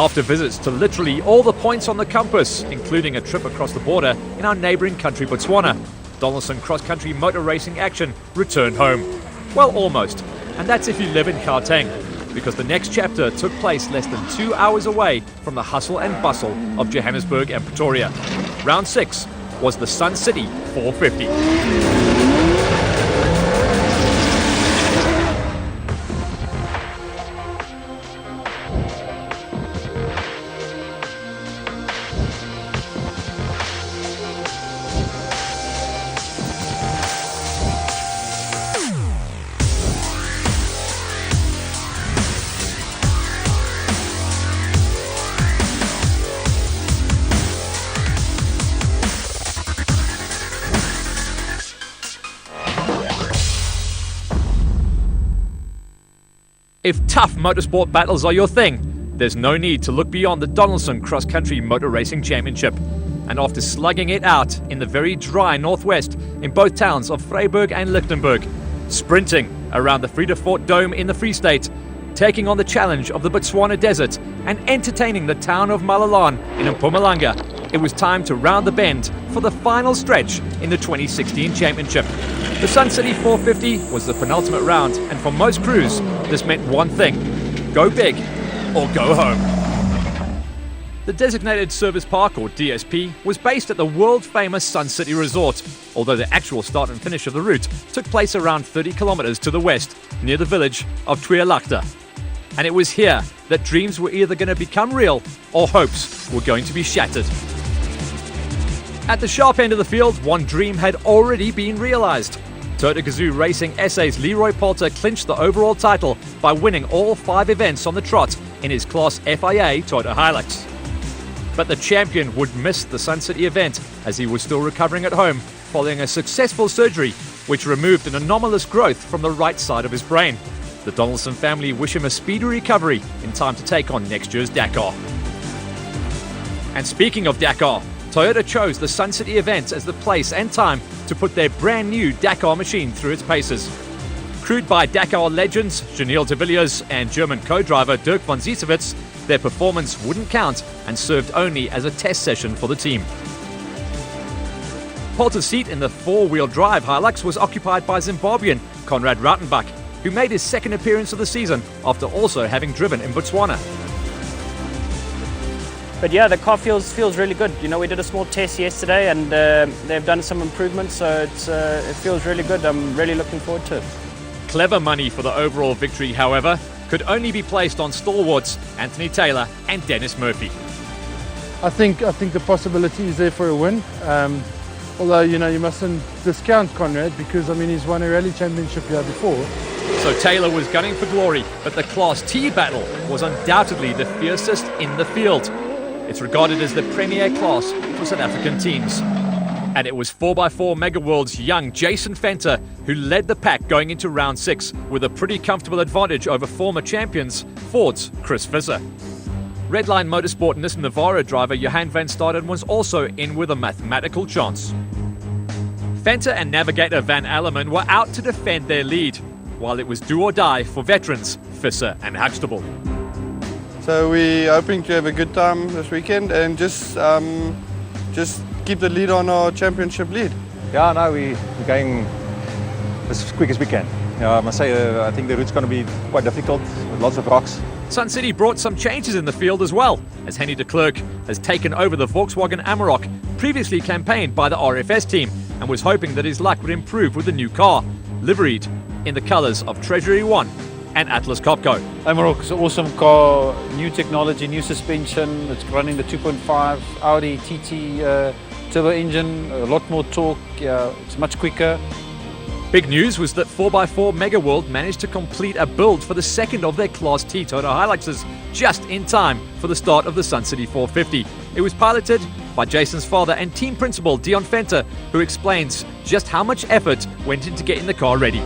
After visits to literally all the points on the compass, including a trip across the border in our neighbouring country Botswana, Donaldson cross-country motor racing action returned home. Well, almost. And that's if you live in Gauteng, because the next chapter took place less than 2 hours away from the hustle and bustle of Johannesburg and Pretoria. Round 6 was the Sun City 450. If tough motorsport battles are your thing, there's no need to look beyond the Donaldson Cross Country Motor Racing Championship. And after slugging it out in the very dry northwest in both towns of Vryburg and Lichtenburg, sprinting around the Vredefort Dome in the Free State, taking on the challenge of the Botswana Desert, and entertaining the town of Malalan in Mpumalanga, it was time to round the bend for the final stretch in the 2016 championship. The Sun City 450 was the penultimate round, and for most crews, this meant one thing: go big or go home. The Designated Service Park, or DSP, was based at the world-famous Sun City Resort, although the actual start and finish of the route took place around 30 kilometers to the west, near the village of Tweelagte. And it was here that dreams were either going to become real or hopes were going to be shattered. At the sharp end of the field, one dream had already been realized. Toyota Gazoo Racing SA's Leroy Poulter clinched the overall title by winning all 5 events on the trot in his Class FIA Toyota Hilux. But the champion would miss the Sun City event as he was still recovering at home following a successful surgery which removed an anomalous growth from the right side of his brain. The Donaldson family wish him a speedy recovery in time to take on next year's Dakar. And speaking of Dakar, Toyota chose the Sun City event as the place and time to put their brand new Dakar machine through its paces. Crewed by Dakar legends Janelle de Villiers and German co-driver Dirk von Ziesewitz, their performance wouldn't count and served only as a test session for the team. Poulter's seat in the 4-wheel drive Hilux was occupied by Zimbabwean Konrad Rautenbach, who made his second appearance of the season after also having driven in Botswana. But yeah, the car feels really good. You know, we did a small test yesterday and they've done some improvements, so it feels really good. I'm really looking forward to it. Clever money for the overall victory, however, could only be placed on stalwarts Anthony Taylor and Dennis Murphy. I think the possibility is there for a win. Although, you know, you mustn't discount Conrad because, I mean, he's won a rally championship here before. So Taylor was gunning for glory, but the Class T battle was undoubtedly the fiercest in the field. It's regarded as the premier class for South African teams. And it was 4x4 Megaworld's young Jason Venter who led the pack going into round 6 with a pretty comfortable advantage over former champions Ford's Chris Visser. Redline Motorsport Nissan Navara driver Johan van Staden was also in with a mathematical chance. Venter and navigator Van Alleman were out to defend their lead, while it was do or die for veterans Visser and Huxtable. So we're hoping to have a good time this weekend and just keep the lead on our championship lead. Yeah, no, we're going as quick as we can. Yeah, I must say, I think the route's going to be quite difficult with lots of rocks. Sun City brought some changes in the field as well, as Henny de Klerk has taken over the Volkswagen Amarok, previously campaigned by the RFS team, and was hoping that his luck would improve with the new car, liveried in the colours of Treasury One and Atlas Copco. Amarok is an awesome car, new technology, new suspension. It's running the 2.5 Audi TT turbo engine, a lot more torque, it's much quicker. Big news was that 4x4 Megaworld managed to complete a build for the second of their Class T Toyota Hiluxes just in time for the start of the Sun City 450. It was piloted by Jason's father and team principal Dion Venter, who explains just how much effort went into getting the car ready.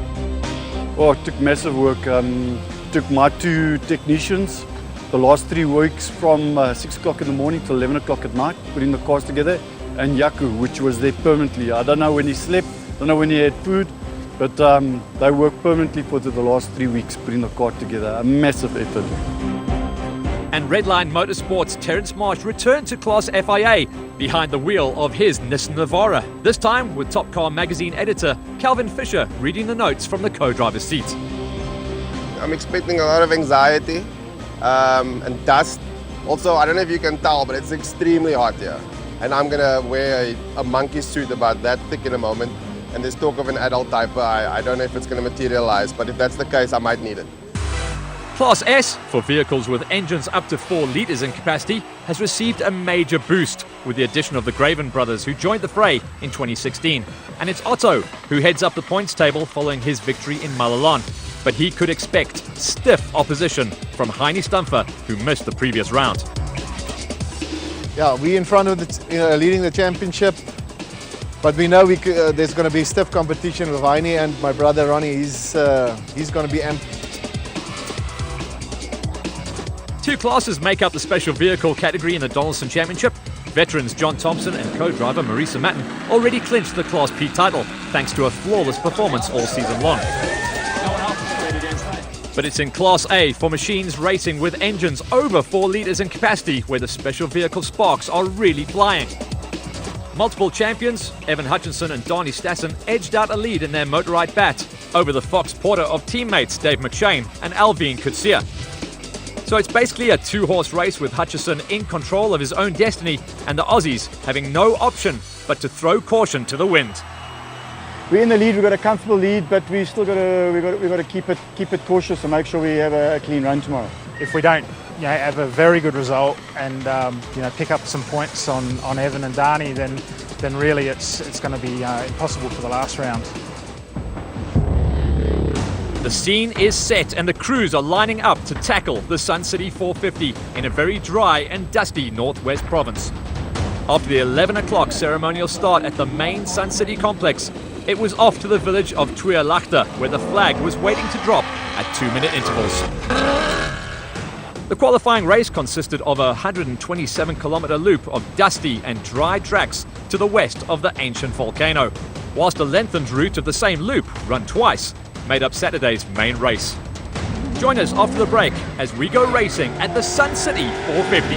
Oh, it took massive work. Took my 2 technicians the last 3 weeks from 6 o'clock in the morning till 11 o'clock at night, putting the cars together, and Yaku, which was there permanently. I don't know when he slept, don't know when he had food, but they worked permanently for the last 3 weeks putting the car together. A massive effort. And Redline Motorsports' Terence Marsh returned to Class FIA behind the wheel of his Nissan Navara, this time with Top Car magazine editor Calvin Fisher reading the notes from the co-driver's seat. I'm expecting a lot of anxiety and dust. Also, I don't know if you can tell, but it's extremely hot here. And I'm gonna wear a monkey suit about that thick in a moment. And there's talk of an adult diaper. I don't know if it's gonna materialize, but if that's the case, I might need it. Class S, for vehicles with engines up to 4 litres in capacity, has received a major boost with the addition of the Graven brothers, who joined the fray in 2016. And it's Otto who heads up the points table following his victory in Malalan. But he could expect stiff opposition from Heini Stumpfer, who missed the previous round. Yeah, we in front of leading the championship, but we know there's going to be stiff competition with Heini, and my brother Ronnie. He's going to be amped. 2 classes make up the special vehicle category in the Donaldson Championship. Veterans John Thompson and co-driver Marisa Matten already clinched the Class P title thanks to a flawless performance all season long. But it's in Class A for machines racing with engines over 4 litres in capacity where the special vehicle sparks are really flying. Multiple champions, Evan Hutchinson and Donnie Stassen, edged out a lead in their Motorride bat over the Fox Porter of teammates Dave McShane and Alvin Kutsia. So it's basically a 2-horse race with Hutchison in control of his own destiny and the Aussies having no option but to throw caution to the wind. We're in the lead. We've got a comfortable lead, but we still got to keep it cautious and make sure we have a clean run tomorrow. If we don't, have a very good result and pick up some points on Evan and Dani, then really it's going to be impossible for the last round. The scene is set and the crews are lining up to tackle the Sun City 450 in a very dry and dusty northwest province. After the 11 o'clock ceremonial start at the main Sun City complex, it was off to the village of Tweelachter, where the flag was waiting to drop at 2-minute intervals. The qualifying race consisted of a 127-kilometre loop of dusty and dry tracks to the west of the ancient volcano, whilst a lengthened route of the same loop, run twice, made up Saturday's main race. Join us after the break as we go racing at the Sun City 450.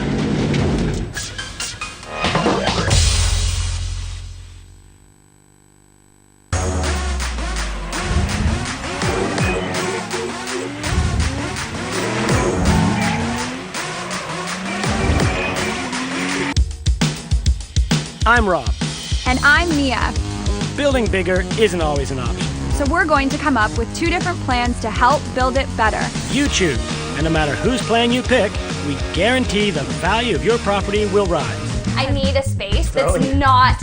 I'm Rob. And I'm Mia. Building bigger isn't always an option. So we're going to come up with 2 different plans to help build it better. You choose, and no matter whose plan you pick, we guarantee the value of your property will rise. I need a space that's not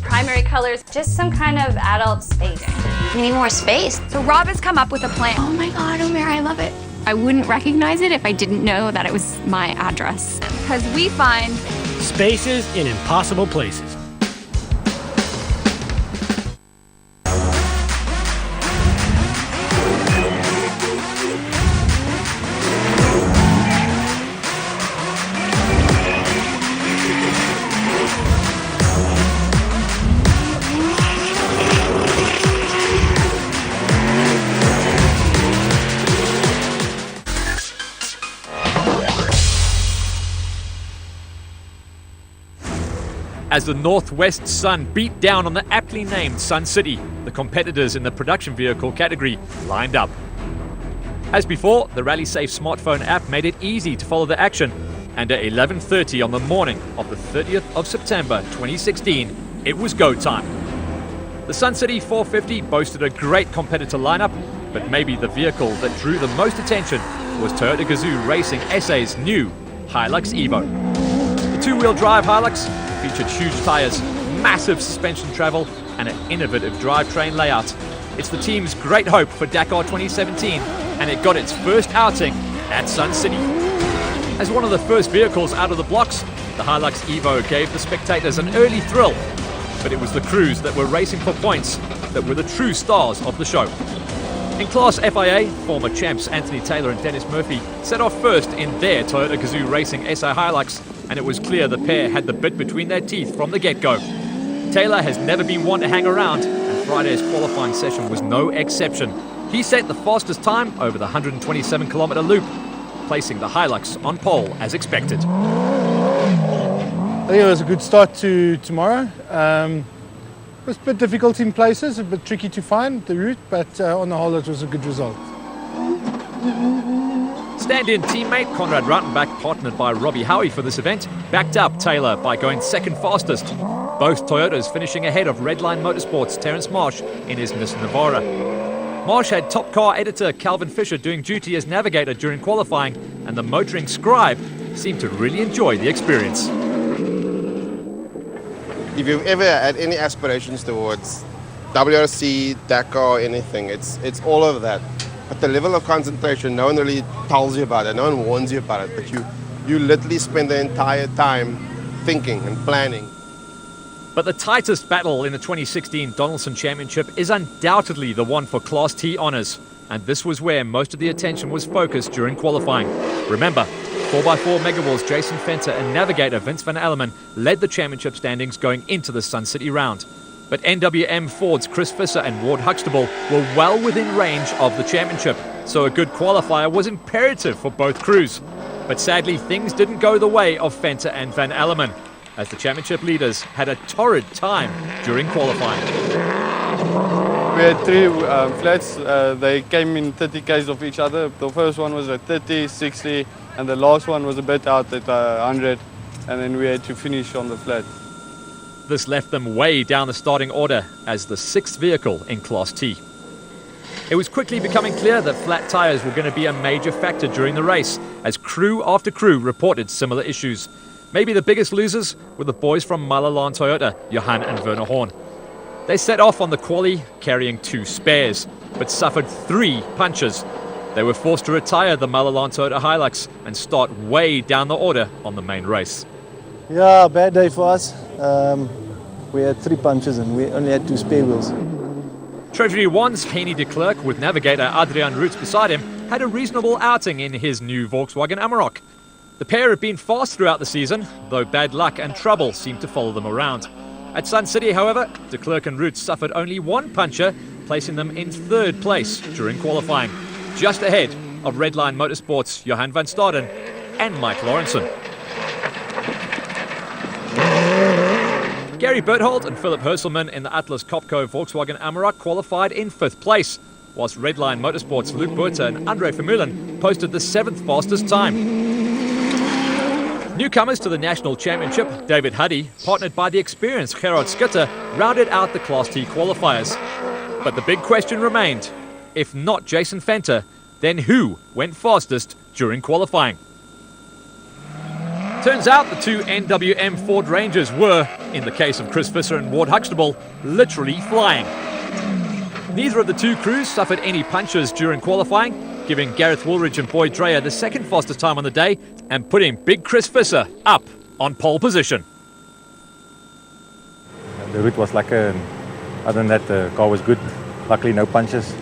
primary colors, just some kind of adult spacing. We need more space. So Rob has come up with a plan. Oh my God, Omer, I love it. I wouldn't recognize it if I didn't know that it was my address. Because we find spaces in impossible places. As the Northwest Sun beat down on the aptly named Sun City, the competitors in the production vehicle category lined up. As before, the RallySafe smartphone app made it easy to follow the action, and at 11:30 on the morning of the 30th of September 2016, it was go time. The Sun City 450 boasted a great competitor lineup, but maybe the vehicle that drew the most attention was Toyota Gazoo Racing SA's new Hilux Evo. The 2-wheel drive Hilux featured huge tyres, massive suspension travel, and an innovative drivetrain layout. It's the team's great hope for Dakar 2017, and it got its first outing at Sun City. As one of the first vehicles out of the blocks, the Hilux Evo gave the spectators an early thrill, but it was the crews that were racing for points that were the true stars of the show. In Class FIA, former champs Anthony Taylor and Dennis Murphy set off first in their Toyota Gazoo Racing SA Hilux, and it was clear the pair had the bit between their teeth from the get-go. Taylor has never been one to hang around, and Friday's qualifying session was no exception. He set the fastest time over the 127-kilometre loop, placing the Hilux on pole as expected. I think it was a good start to tomorrow. It was a bit difficult in places, a bit tricky to find the route, but on the whole it was a good result. Stand-in teammate Conrad Rautenbach, partnered by Robbie Howie for this event, backed up Taylor by going second fastest. Both Toyotas finishing ahead of Redline Motorsports' Terrence Marsh in his Nissan Navara. Marsh had top car editor Calvin Fisher doing duty as navigator during qualifying, and the motoring scribe seemed to really enjoy the experience. If you've ever had any aspirations towards WRC, Dakar, anything, it's all of that. But the level of concentration, no one really tells you about it, no one warns you about it, but you literally spend the entire time thinking and planning. But the tightest battle in the 2016 Donaldson Championship is undoubtedly the one for Class T honours, and this was where most of the attention was focused during qualifying. Remember, 4x4 Megawall's Jason Fenter and navigator Vince Van Alleman led the championship standings going into the Sun City round. But NWM Ford's Chris Visser and Ward Huxtable were well within range of the championship, so a good qualifier was imperative for both crews. But sadly, things didn't go the way of Fenter and Van Alleman, as the championship leaders had a torrid time during qualifying. We had three flats. They came in 30 k's of each other. The first one was at 30, 60, and the last one was a bit out at 100, and then we had to finish on the flat. This left them way down the starting order as the sixth vehicle in Class T. It was quickly becoming clear that flat tyres were going to be a major factor during the race, as crew after crew reported similar issues. Maybe the biggest losers were the boys from Malalan Toyota, Johan and Werner Horn. They set off on the quali carrying 2 spares, but suffered 3 punches. They were forced to retire the Malalan Toyota Hilux and start way down the order on the main race. Yeah, bad day for us. We had 3 punches and we only had 2 spare wheels. Treasury One's Heini de Klerk, with navigator Adrian Roots beside him, had a reasonable outing in his new Volkswagen Amarok. The pair had been fast throughout the season, though bad luck and trouble seemed to follow them around. At Sun City, however, de Klerk and Roots suffered only 1 puncher, placing them in 3rd place during qualifying, just ahead of Redline Motorsports' Johan van Staden and Mike Lawrenson. Gary Berthold and Philip Herselman in the Atlas Copco Volkswagen Amarok qualified in 5th place, whilst Redline Motorsports' Luke Buerta and Andre Vermeulen posted the 7th fastest time. Newcomers to the National Championship, David Huddy, partnered by the experienced Gerard Schutter, rounded out the Class T qualifiers. But the big question remained, if not Jason Fenter, then who went fastest during qualifying? Turns out the 2 NWM Ford Rangers were, in the case of Chris Visser and Ward Huxtable, literally flying. Neither of the 2 crews suffered any punches during qualifying, giving Gareth Woolridge and Boyd Dreyer the 2nd fastest time on the day and putting big Chris Visser up on pole position. The route was like other than that, the car was good. Luckily, no punches.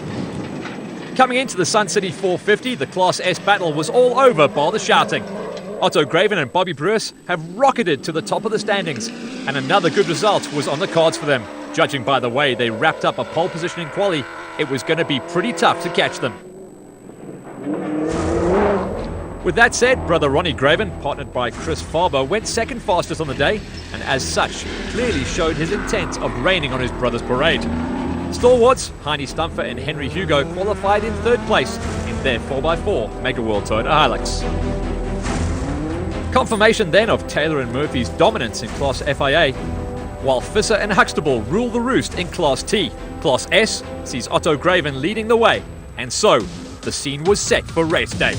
Coming into the Sun City 450, the Class S battle was all over bar the shouting. Otto Graven and Bobby Bruce have rocketed to the top of the standings, and another good result was on the cards for them. Judging by the way they wrapped up a pole position in quali, it was going to be pretty tough to catch them. With that said, brother Ronnie Graven, partnered by Chris Farber, went 2nd fastest on the day, and as such, clearly showed his intent of raining on his brother's parade. Stalwarts, Heini Stumpfer and Henry Hugo, qualified in 3rd place in their 4x4 Mega World Toyota Hilux. Confirmation then of Taylor and Murphy's dominance in Class FIA, while Visser and Huxtable rule the roost in Class T. Class S sees Otto Graven leading the way, and so the scene was set for race day.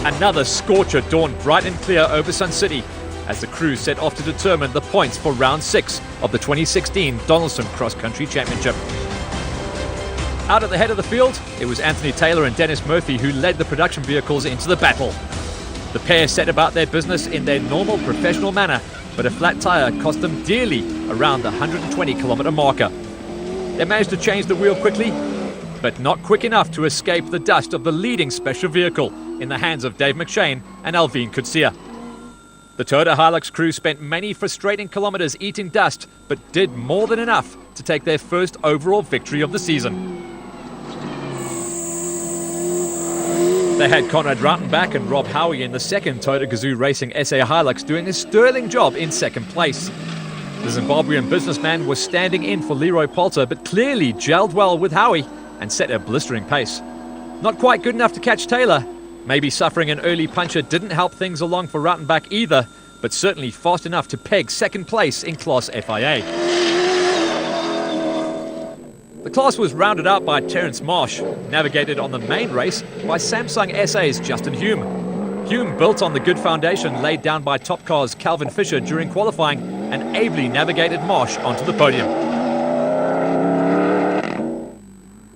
Another scorcher dawned bright and clear over Sun City as the crew set off to determine the points for round 6 of the 2016 Donaldson Cross Country Championship. Out at the head of the field, it was Anthony Taylor and Dennis Murphy who led the production vehicles into the battle. The pair set about their business in their normal professional manner, but a flat tyre cost them dearly around the 120-kilometre marker. They managed to change the wheel quickly, but not quick enough to escape the dust of the leading special vehicle in the hands of Dave McShane and Alvin Kutsia. The Toyota Hilux crew spent many frustrating kilometres eating dust, but did more than enough to take their first overall victory of the season. They had Conrad Rautenbach and Rob Howie in the second Toyota Gazoo Racing SA Hilux doing a sterling job in second place. The Zimbabwean businessman was standing in for Leroy Poulter, but clearly gelled well with Howie and set a blistering pace. Not quite good enough to catch Taylor. Maybe suffering an early puncher didn't help things along for Rautenbach either, but certainly fast enough to peg second place in Class FIA. The class was rounded out by Terence Marsh, navigated on the main race by Samsung SA's Justin Hume. Hume built on the good foundation laid down by Top Car's Calvin Fisher during qualifying and ably navigated Marsh onto the podium.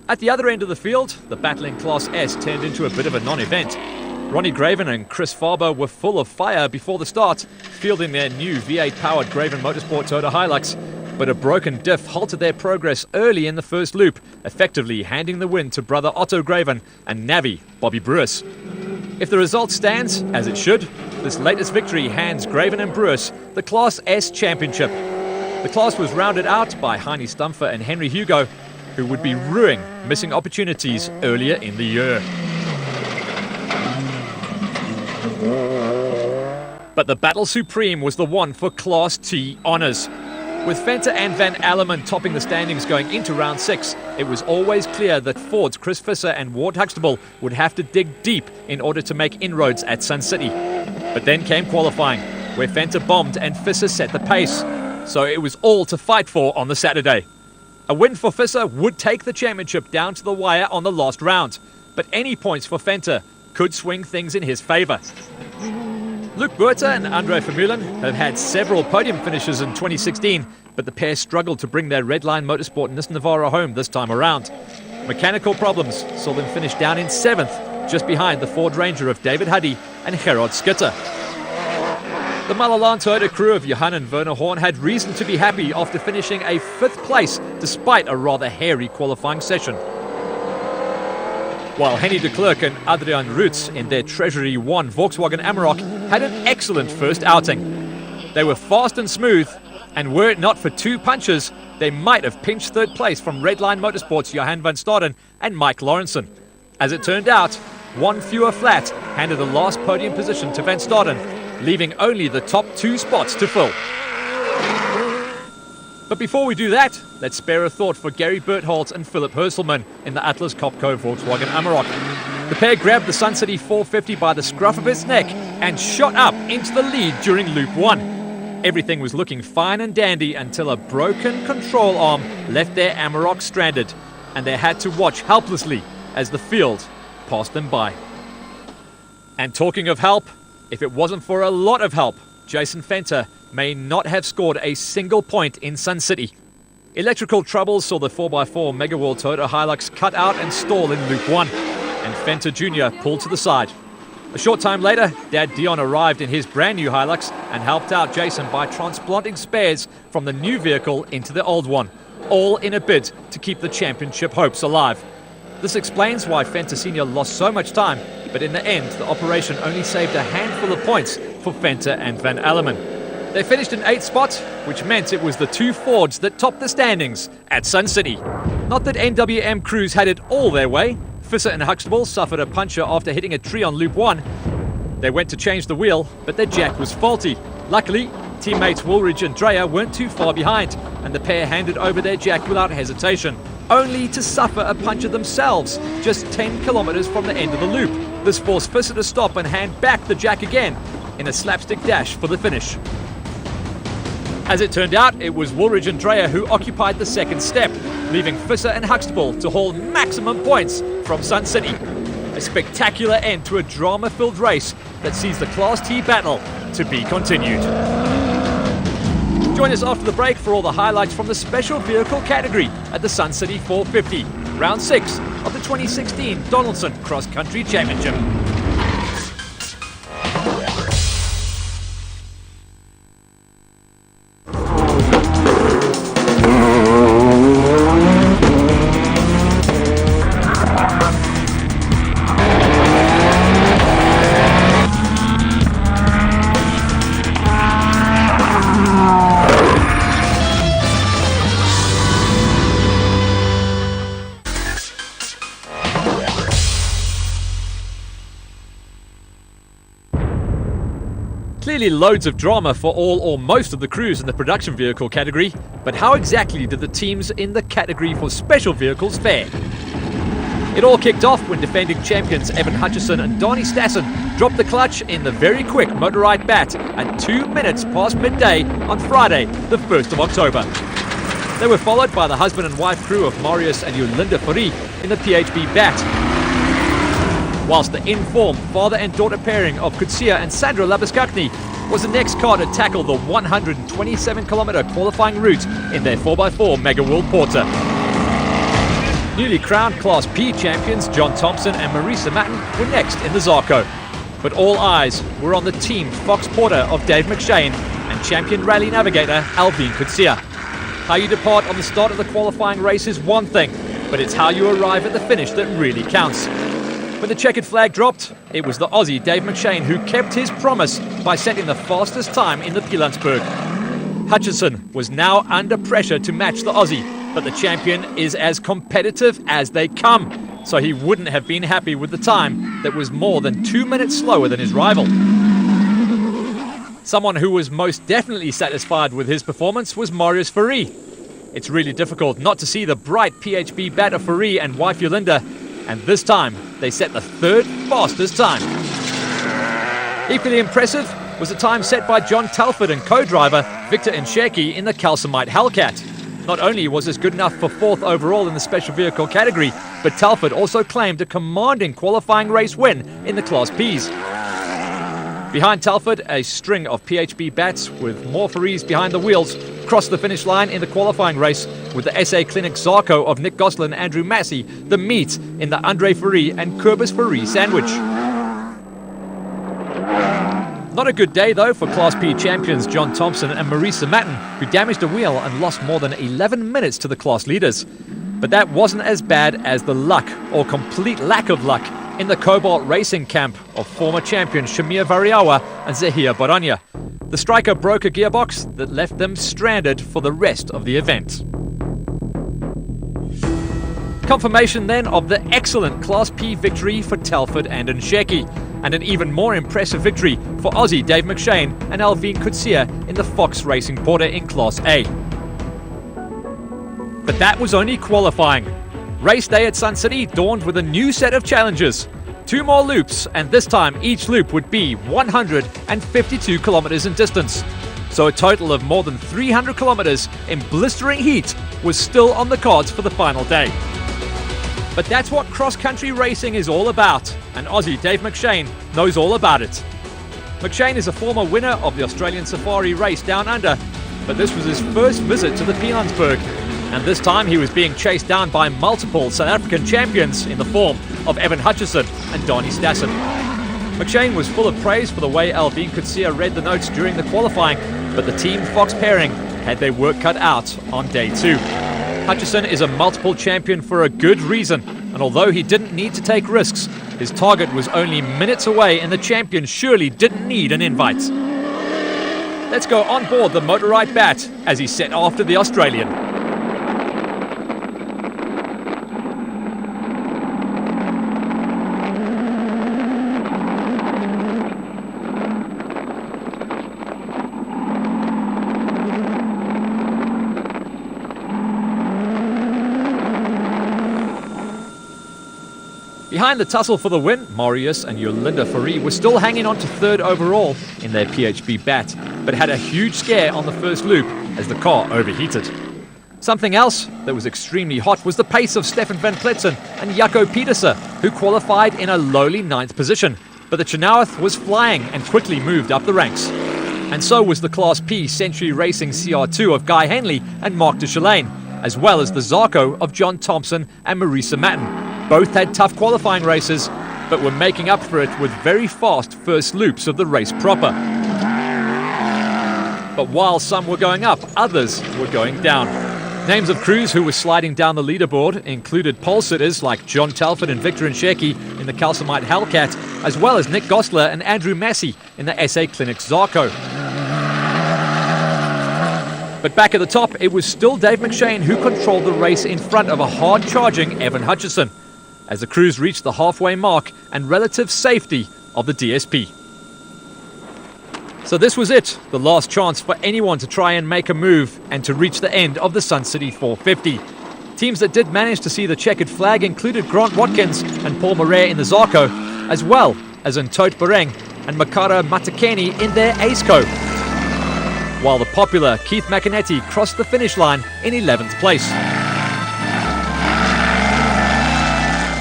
At the other end of the field, the battle in Class S turned into a bit of a non-event. Ronnie Graven and Chris Farber were full of fire before the start, fielding their new V8-powered Graven Motorsport Toyota Hilux. But a broken diff halted their progress early in the first loop, effectively handing the win to brother Otto Graven and Navi Bobby Brewis. If the result stands, as it should, this latest victory hands Graven and Brewis the Class S Championship. The class was rounded out by Heine Stumpfer and Henry Hugo, who would be ruining missing opportunities earlier in the year. But the battle supreme was the one for Class T honours. With Venter and Van Alleman topping the standings going into round 6, it was always clear that Ford's Chris Visser and Ward Huxtable would have to dig deep in order to make inroads at Sun City. But then came qualifying, where Venter bombed and Visser set the pace. So it was all to fight for on the Saturday. A win for Visser would take the championship down to the wire on the last round, but any points for Venter could swing things in his favour. Luke Buerta and Andre Vermeulen have had several podium finishes in 2016, but the pair struggled to bring their Redline Motorsport Nissan Navara home this time around. Mechanical problems saw them finish down in 7th, just behind the Ford Ranger of David Huddy and Gerard Skitter. The Malalan Toyota crew of Johan and Werner Horn had reason to be happy after finishing a 5th place despite a rather hairy qualifying session. While Henny de Klerk and Adrian Roots in their Treasury 1 Volkswagen Amarok had an excellent first outing. They were fast and smooth, and were it not for 2 punches, they might have pinched 3rd place from Redline Motorsport's Johan van Staden and Mike Lawrenson. As it turned out, 1 fewer flat handed the last podium position to van Staden, leaving only the top 2 spots to fill. But before we do that, let's spare a thought for Gary Bertholdt and Philip Herselman in the Atlas Copco Volkswagen Amarok. The pair grabbed the Sun City 450 by the scruff of its neck and shot up into the lead during Loop 1. Everything was looking fine and dandy until a broken control arm left their Amarok stranded, and they had to watch helplessly as the field passed them by. And talking of help, if it wasn't for a lot of help, Jason Venter may not have scored a single point in Sun City. Electrical troubles saw the 4x4 Megaworld Toyota Hilux cut out and stall in Loop 1, and Venter Jr. pulled to the side. A short time later, Dad Dion arrived in his brand new Hilux and helped out Jason by transplanting spares from the new vehicle into the old one, all in a bid to keep the championship hopes alive. This explains why Venter Sr. lost so much time, but in the end, the operation only saved a handful of points for Venter and Van Alleman. They finished in 8th spot, which meant it was the 2 Fords that topped the standings at Sun City. Not that NWM crews had it all their way. Visser and Huxtable suffered a puncher after hitting a tree on Loop 1. They went to change the wheel, but their jack was faulty. Luckily, teammates Woolridge and Dreyer weren't too far behind, and the pair handed over their jack without hesitation, only to suffer a puncher themselves, just 10 kilometers from the end of the loop. This forced Visser to stop and hand back the jack again in a slapstick dash for the finish. As it turned out, it was Woolridge and Dreyer who occupied the second step, leaving Visser and Huxtable to haul maximum points from Sun City. A spectacular end to a drama-filled race that sees the Class T battle to be continued. Join us after the break for all the highlights from the special vehicle category at the Sun City 450, round 6 of the 2016 Donaldson Cross Country Championship. Clearly loads of drama for all or most of the crews in the production vehicle category, but how exactly did the teams in the category for special vehicles fare? It all kicked off when defending champions Evan Hutchison and Donnie Stassen dropped the clutch in the very quick Motorride Bat at 2 minutes past midday on Friday, the 1st of October. They were followed by the husband and wife crew of Marius and Yolinda Fourie in the PHB Bat, whilst the in-form father and daughter pairing of Kutsia and Sandra Labuskakny was the next car to tackle the 127-kilometre qualifying route in their 4x4 Mega World Porter. Newly crowned Class P champions John Thompson and Marisa Matten were next in the Zarko. But all eyes were on the Team Fox Porter of Dave McShane and champion rally navigator Alvin Kutsia. How you depart on the start of the qualifying race is one thing, but it's how you arrive at the finish that really counts. When the checkered flag dropped, it was the Aussie Dave McShane who kept his promise by setting the fastest time in the Pilansberg. Hutchison was now under pressure to match the Aussie, but the champion is as competitive as they come, so he wouldn't have been happy with the time that was more than 2 minutes slower than his rival. Someone who was most definitely satisfied with his performance was Marius Fourie. It's really difficult not to see the bright PHB bat of Fourie and wife Yolinda, and this time they set the third fastest time. Equally impressive was the time set by John Telford and co-driver Victor Nsheki in the Calcimite Hellcat. Not only was this good enough for 4th overall in the special vehicle category, but Telford also claimed a commanding qualifying race win in the Class Ps. Behind Telford, a string of PHB bats with more Fouries behind the wheels crossed the finish line in the qualifying race, with the SA Clinic Zarko of Nick Gosselin and Andrew Massey the meat in the Andre Fourie and Kurbis Fourie sandwich. Not a good day though for Class P champions John Thompson and Marisa Matten, who damaged a wheel and lost more than 11 minutes to the class leaders. But that wasn't as bad as the luck, or complete lack of luck, in the Cobalt Racing camp of former champions Shamir Variawa and Zahir Baranya. The striker broke a gearbox that left them stranded for the rest of the event. Confirmation then of the excellent Class P victory for Telford and Nsheki, and an even more impressive victory for Aussie Dave McShane and Alvin Kutsia in the Fox Racing Porter in Class A. But that was only qualifying. Race day at Sun City dawned with a new set of challenges. 2 more loops, and this time each loop would be 152 kilometers in distance. So a total of more than 300 kilometers in blistering heat was still on the cards for the final day. But that's what cross-country racing is all about, and Aussie Dave McShane knows all about it. McShane is a former winner of the Australian Safari race Down Under, but this was his first visit to the Pilansberg, and this time he was being chased down by multiple South African champions in the form of Evan Hutchison and Donnie Stassen. McShane was full of praise for the way Alvin Kutsia read the notes during the qualifying, but the Team Fox pairing had their work cut out on day 2. Hutchison is a multiple champion for a good reason, and although he didn't need to take risks, his target was only minutes away and the champion surely didn't need an invite. Let's go on board the Motorride Bat as he set after the Australian. Behind the tussle for the win, Marius and Yolinda Fourie were still hanging on to 3rd overall in their PHB Bat, but had a huge scare on the first loop as the car overheated. Something else that was extremely hot was the pace of Stefan van Pletsen and Jaco Pieterse, who qualified in a lowly 9th position. But the Chenoweth was flying and quickly moved up the ranks. And so was the Class P Century Racing CR2 of Guy Henley and Mark de Chalane, as well as the Zarko of John Thompson and Marisa Matten. Both had tough qualifying races, but were making up for it with very fast first loops of the race proper. But while some were going up, others were going down. Names of crews who were sliding down the leaderboard included pole sitters like John Telford and Victor Nsheki in the Calcimite Hellcat, as well as Nick Gosler and Andrew Massey in the SA Clinic Zarko. But back at the top, it was still Dave McShane who controlled the race in front of a hard-charging Evan Hutchison, as the crews reached the halfway mark and relative safety of the DSP. So this was it, the last chance for anyone to try and make a move and to reach the end of the Sun City 450. Teams that did manage to see the checkered flag included Grant Watkins and Paul Moret in the Zarko, as well as Ntote Bareng and Makara Matakeni in their Aceco, while the popular Keith McInerney crossed the finish line in 11th place.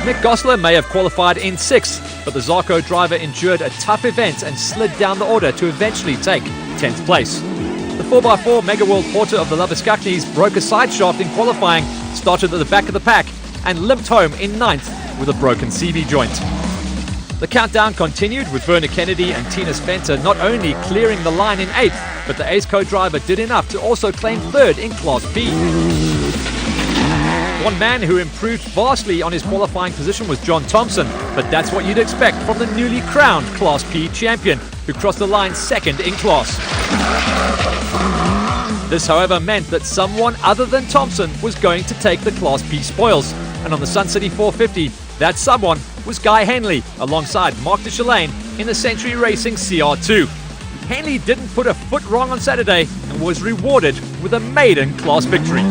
Nick Gosler may have qualified in 6th, but the Zarko driver endured a tough event and slid down the order to eventually take 10th place. The 4x4 Mega World Porter of the Labuschagne broke a side shaft in qualifying, started at the back of the pack, and limped home in 9th with a broken CV joint. The countdown continued with Verna Kennedy and Tina Spencer not only clearing the line in 8th, but the Aceco driver did enough to also claim 3rd in Class P. One man who improved vastly on his qualifying position was John Thompson, but that's what you'd expect from the newly crowned Class P champion, who crossed the line 2nd in class. This, however, meant that someone other than Thompson was going to take the Class P spoils, and on the Sun City 450, that someone was Guy Henley, alongside Mark de Chalane in the Century Racing CR2. Henley didn't put a foot wrong on Saturday and was rewarded with a maiden class victory.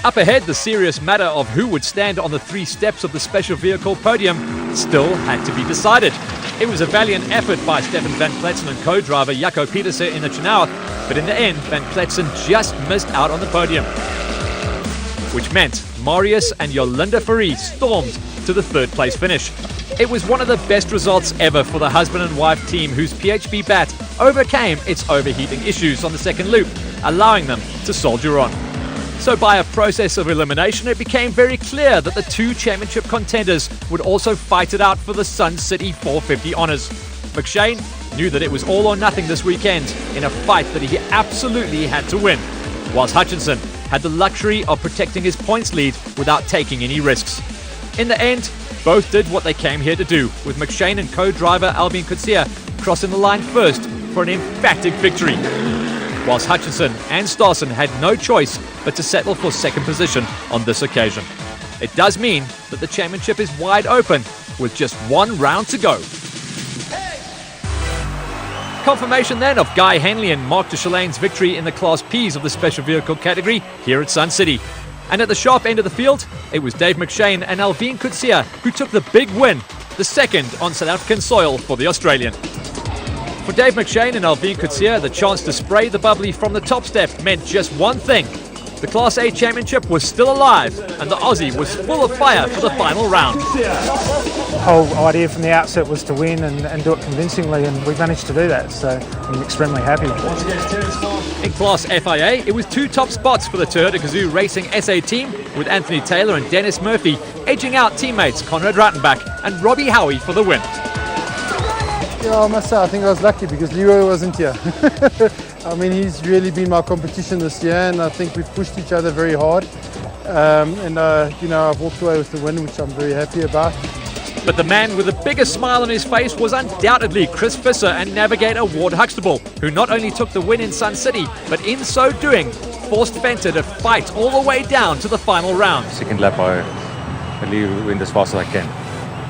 Up ahead, the serious matter of who would stand on the 3 steps of the special vehicle podium still had to be decided. It was a valiant effort by Stefan Van Kletsen and co-driver Jaco Pieterse in the Chenau, but in the end, Van Kletsen just missed out on the podium, which meant Marius and Yolinda Fourie stormed to the 3rd place finish. It was one of the best results ever for the husband and wife team, whose PHB bat overcame its overheating issues on the 2nd loop, allowing them to soldier on. So by a process of elimination, it became very clear that the 2 championship contenders would also fight it out for the Sun City 450 honours. McShane knew that it was all or nothing this weekend in a fight that he absolutely had to win, whilst Hutchinson had the luxury of protecting his points lead without taking any risks. In the end, both did what they came here to do, with McShane and co-driver Alvin Kutsia crossing the line first for an emphatic victory, whilst Hutchinson and Starson had no choice but to settle for 2nd position on this occasion. It does mean that the championship is wide open with just 1 round to go. Confirmation then of Guy Henley and Mark de Chalane's victory in the Class Ps of the special vehicle category here at Sun City. And at the sharp end of the field, it was Dave McShane and Alvin Kutsia who took the big win, the 2nd on South African soil for the Australian. For Dave McShane and Alvin Kutsia, the chance to spray the bubbly from the top step meant just one thing. The Class A championship was still alive, and the Aussie was full of fire for the final round. The whole idea from the outset was to win and do it convincingly, and we managed to do that, so I'm extremely happy. In Class FIA, it was 2 top spots for the Toyota Gazoo Racing SA team, with Anthony Taylor and Dennis Murphy edging out teammates Conrad Rattenbach and Robbie Howie for the win. Yeah, I must say, I think I was lucky because Leroy wasn't here. I mean, he's really been my competition this year, and I think we've pushed each other very hard. You know, I've walked away with the win, which I'm very happy about. But the man with the biggest smile on his face was undoubtedly Chris Visser and navigator Ward Huxtable, who not only took the win in Sun City, but in so doing, forced Venter to fight all the way down to the final round. 2nd lap, I really went as fast as I can.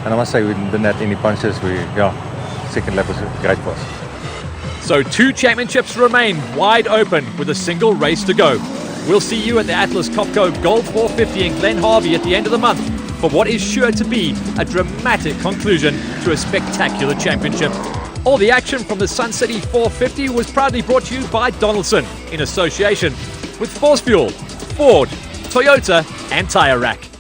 And I must say, we didn't have any punches. 2nd lap was great for us. So 2 championships remain wide open with a single race to go. We'll see you at the Atlas Copco Gold 450 in Glen Harvey at the end of the month for what is sure to be a dramatic conclusion to a spectacular championship. All the action from the Sun City 450 was proudly brought to you by Donaldson in association with Force Fuel, Ford, Toyota and Tire Rack.